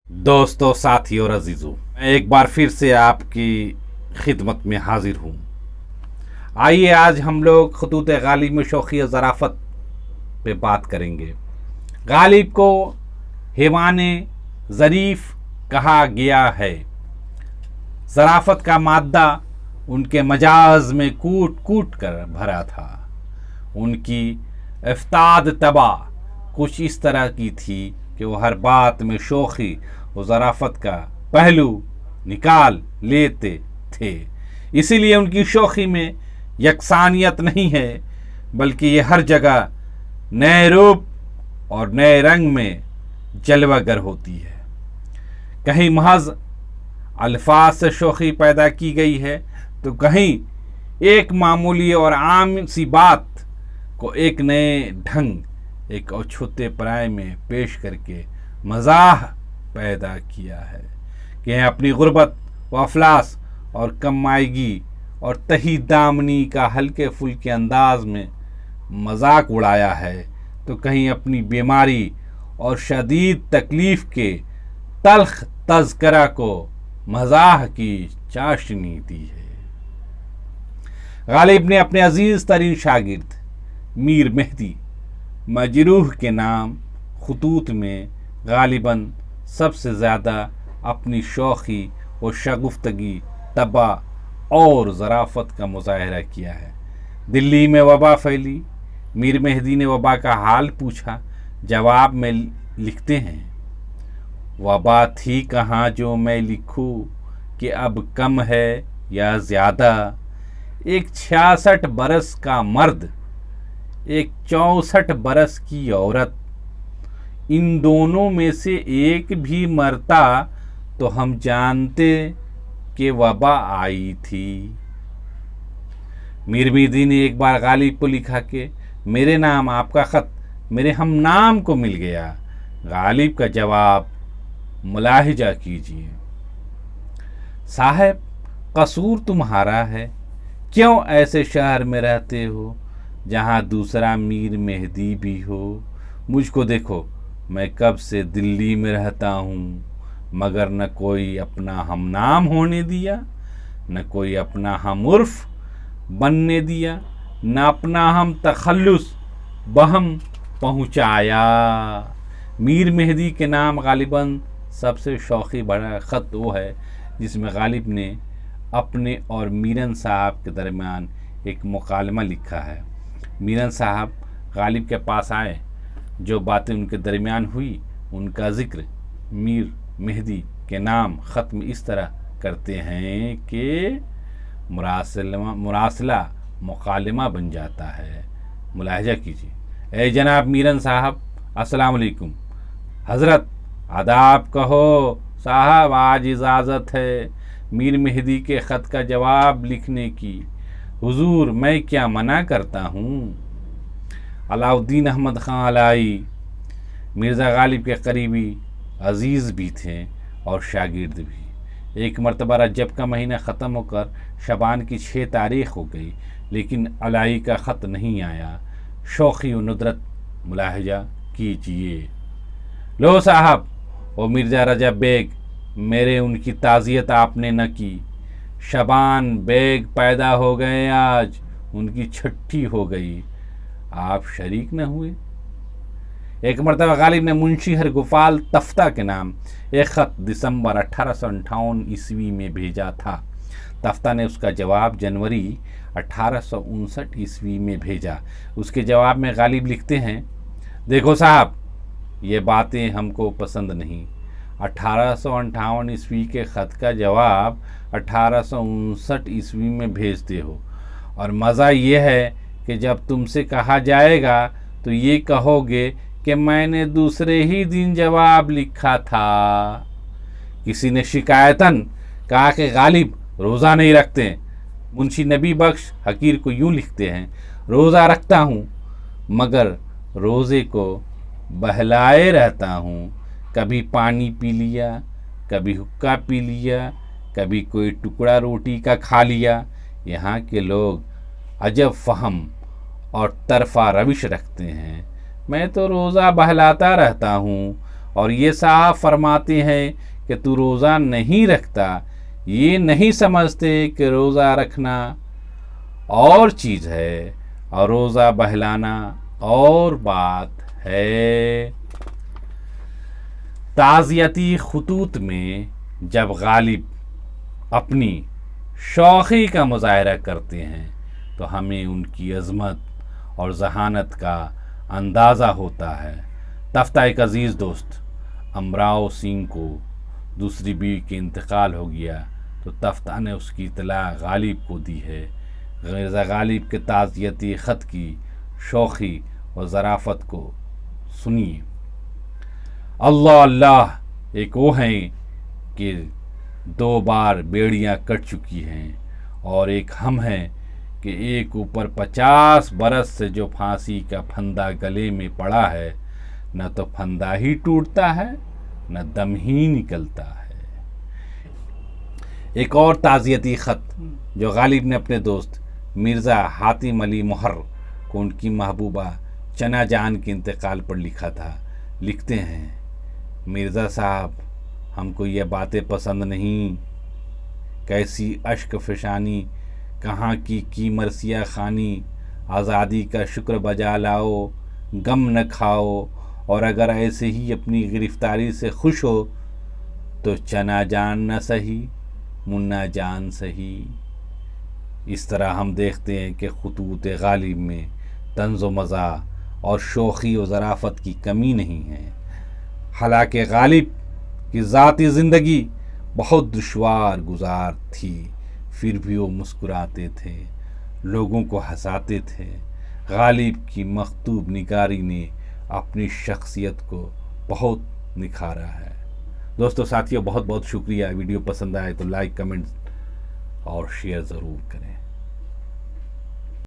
दोस्तों, साथियों और अजीजों, मैं एक बार फिर से आपकी खिदमत में हाजिर हूँ। आइए आज हम लोग खतूत गालिब में शौक़ी ज़राफ़त पे बात करेंगे। गालिब को हैवान ज़रीफ़ कहा गया है। ज़राफ़त का मादा उनके मजाज में कूट कूट कर भरा था। उनकी इफ्ताद तबा कुछ इस तरह की थी कि वो हर बात में शोखी और ज़राफ़त का पहलू निकाल लेते थे। इसीलिए उनकी शोखी में यकसानियत नहीं है, बल्कि ये हर जगह नए रूप और नए रंग में जलवागर होती है। कहीं महज अल्फाज से शोखी पैदा की गई है, तो कहीं एक मामूली और आम सी बात को एक नए ढंग, एक अछूते पराय में पेश करके मज़ाह पैदा किया है कि अपनी गुर्बत व अफलास और कमाईगी और तही दामनी का हल्के फुल्के अंदाज में मजाक उड़ाया है, तो कहीं अपनी बीमारी और शदीद तकलीफ़ के तल्ख तज़किरा को मज़ाह की चाशनी दी है। गालिब ने अपने अजीज़ तरीन शागिर्द मीर मेहदी मजरूह के नाम खतूत में गालिबन सबसे ज़्यादा अपनी शौक़ी व शगुफ्तगी तबा और ज़राफ़त का मुज़ाहरा किया है। दिल्ली में वबा फैली, मीर मेहदी ने वबा का हाल पूछा। जवाब में लिखते हैं, वबा थी कहाँ जो मैं लिखूँ कि अब कम है या ज़्यादा। एक 66 बरस का मर्द, एक 64 बरस की औरत, इन दोनों में से एक भी मरता तो हम जानते कि वबा आई थी। मीर मेहदी ने एक बार गालिब को लिखा कि मेरे नाम आपका ख़त मेरे हम नाम को मिल गया। गालिब का जवाब मुलाहिजा कीजिए, साहब कसूर तुम्हारा है, क्यों ऐसे शहर में रहते हो जहाँ दूसरा मीर मेहदी भी हो। मुझको देखो, मैं कब से दिल्ली में रहता हूँ, मगर न कोई अपना हम नाम होने दिया, न कोई अपना हम उर्फ बनने दिया, न अपना हम तखल्लुस बहम पहुँचाया। मीर मेहदी के नाम गालिबन सबसे शौक़ी बड़ा ख़त वो है जिसमें गालिब ने अपने और मीरन साहब के दरमियान एक मुकालमा लिखा है। मीरन साहब गालिब के पास आए, जो बातें उनके दरमियान हुई उनका ज़िक्र मीर मेहदी के नाम ख़त में इस तरह करते हैं कि मुरासला मुकालमा बन जाता है। मुलाहिजा कीजिए। ए जनाब मीरन साहब, अस्सलाम वालेकुम। हज़रत, आदाब कहो साहब, आज इजाज़त है मीर मेहदी के ख़त का जवाब लिखने की। हुजूर, मैं क्या मना करता हूँ। अलाउद्दीन अहमद ख़ान अलाई मिर्ज़ा गालिब के करीबी अज़ीज़ भी थे और शागिर्द भी। एक मरतबा रजब का महीना ख़त्म होकर शबान की 6 तारीख़ हो गई, लेकिन अलाई का ख़त नहीं आया। शौक़ी व नुदरत मुलाहिजा कीजिए। लो साहब, वो मिर्ज़ा रजब बेग, मेरे उनकी ताज़ियत आपने न की। शबान बेग पैदा हो गए, आज उनकी छठी हो गई, आप शरीक न हुए। एक मरतबा गालिब ने मुंशी हरगोपाल तफ्ता के नाम एक ख़त दिसंबर 1858 ईस्वी में भेजा था। तफ्ता ने उसका जवाब जनवरी 1859 ईस्वी में भेजा। उसके जवाब में गालिब लिखते हैं, देखो साहब, ये बातें हमको पसंद नहीं। 1858 ईस्वी के ख़त का जवाब 1859 ईस्वी में भेजते हो, और मज़ा ये है कि जब तुमसे कहा जाएगा तो ये कहोगे कि मैंने दूसरे ही दिन जवाब लिखा था। किसी ने शिकायतन कहा कि गालिब रोज़ा नहीं रखते। मुंशी नबी बख्श हकीर को यूँ लिखते हैं, रोज़ा रखता हूँ मगर रोज़े को बहलाए रहता हूँ। कभी पानी पी लिया, कभी हुक्का पी लिया, कभी कोई टुकड़ा रोटी का खा लिया। यहाँ के लोग अजब फ़हम और तरफा रविश रखते हैं। मैं तो रोज़ा बहलाता रहता हूँ और ये साहब फरमाते हैं कि तू रोज़ा नहीं रखता, ये नहीं समझते कि रोज़ा रखना और चीज़ है और रोज़ा बहलाना और बात है। ताज़ियती खुतूत में जब गालिब अपनी शौख़ी का मुज़ाहरा करते हैं तो हमें उनकी अज़मत और ज़हानत का अंदाज़ा होता है। तफ्ता एक अज़ीज़ दोस्त अमराव सिंह को दूसरी बीवी के इंतकाल हो गया तो तफ्ता ने उसकी इतला गालिब को दी है। मिर्ज़ा गालिब के ताज़ियती ख़त की शौख़ी और ज़राफ़त को सुनिए। अल्लाह अल्लाह, एक वो हैं कि 2 बार बेड़ियाँ कट चुकी हैं और एक हम हैं कि एक ऊपर 50 बरस से जो फांसी का फंदा गले में पड़ा है, न तो फंदा ही टूटता है न दम ही निकलता है। एक और ताज़ियती ख़त जो गालिब ने अपने दोस्त मिर्ज़ा हातिम अली मोहर को उनकी महबूबा चना जान के इंतकाल पर लिखा था। लिखते हैं, मिर्ज़ा साहब, हमको ये बातें पसंद नहीं। कैसी अश्क फ़िशानी, कहाँ की मरसिया खानी। आज़ादी का शुक्र बजा लाओ, गम न खाओ, और अगर ऐसे ही अपनी गिरफ्तारी से खुश हो तो चना जान न सही, मुन्ना जान सही। इस तरह हम देखते हैं कि खुतूत गालिब में तंज़ो मज़ा और शोख़ी व ज़राफ़त की कमी नहीं है। हालांकि गालिब की ज़ाती ज़िंदगी बहुत दुश्वार गुजार थी, फिर भी वो मुस्कुराते थे, लोगों को हंसाते थे। गालिब की मखतूब निगारी ने अपनी शख्सियत को बहुत निखारा है। दोस्तों साथियों, बहुत बहुत शुक्रिया। वीडियो पसंद आए तो लाइक, कमेंट और शेयर ज़रूर करें।